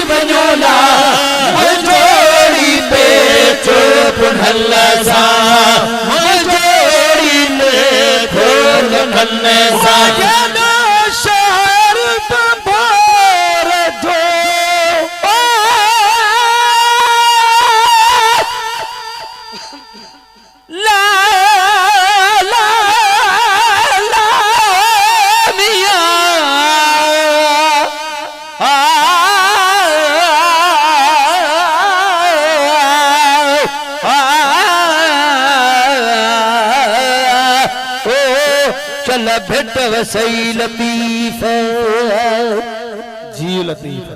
बनोला जोड़ी पे चुप नल्ला सा जोड़ी ले खोल नन्ने सा शहर बंबार दो ला ला ला मिया चला भेट वसई लतीफ जी लतीफ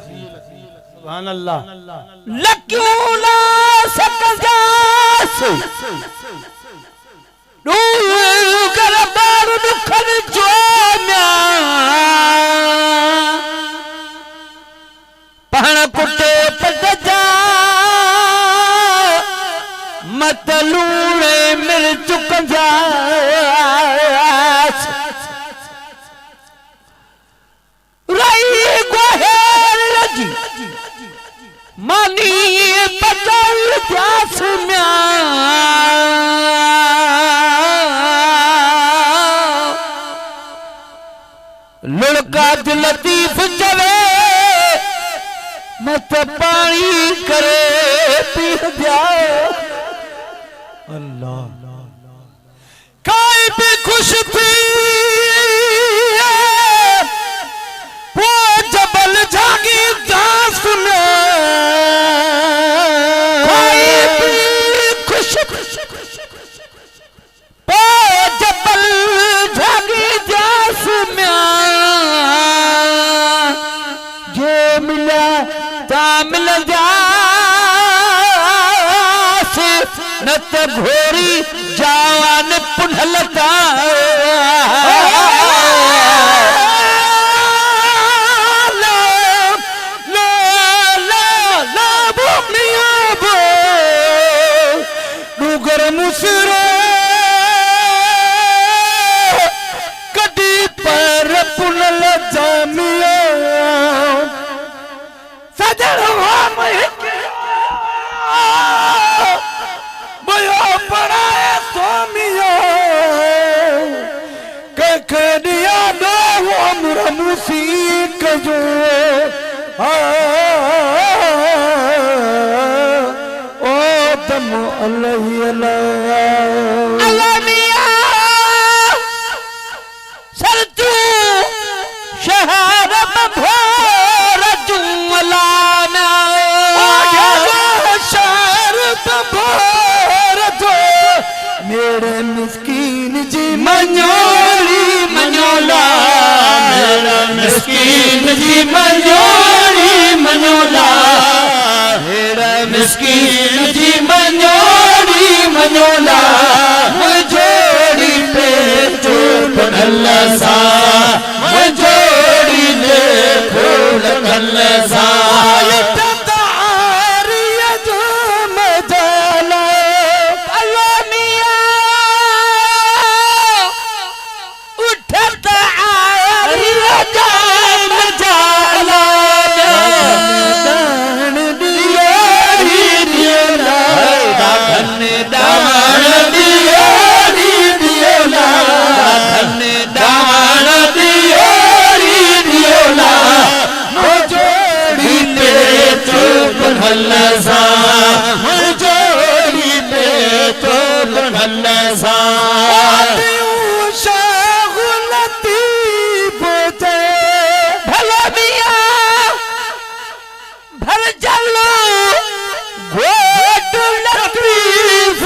सुभान अल्लाह लक्यूला सकजास कर बार दुखन जो म्या पहण कुटे पटजा मतलूणे मिर्च कंजा मानी बदल जास म्या लड़का लतीफ चले मत पानी करे पी जाओ अल्लाह काई भी खुश थी वो जबल जागी दास में मिल नत घोरी जान पुनलता डूगर मुसरो कदी पर पुनल जामिया सजन पढ़ाए स्वामिया कखनिया दो अमर मुसीक जो ओ दम अल्लाह मिया सर तू शहर भोर जुमला मेरे मिस्कीन जी मनोरी मनोला मेरा मिस्कीन जी मनोरी मनोला मेरा मिस्कीन जी मनोरी मनोला जोड़ी पे चुप नल्ला सा जोड़ी ले खोल नल्ला सा जोड़ी पे तो नल्ला भला मिया भर चलो घोट लतीफ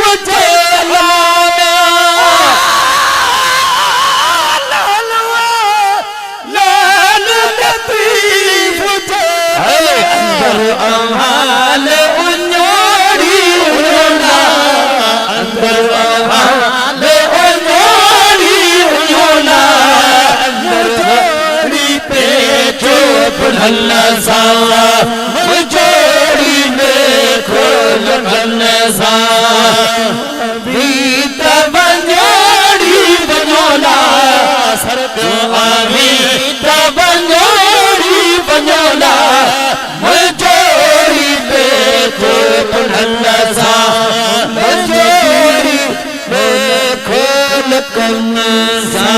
नल्ला सा जोड़ी में खोल नल्ला सा बीत बनोड़ी बनोला सर आवी तबंजोरी बंजोला मजोरी पे तो बनसा मजोरी पे खोल कन्सा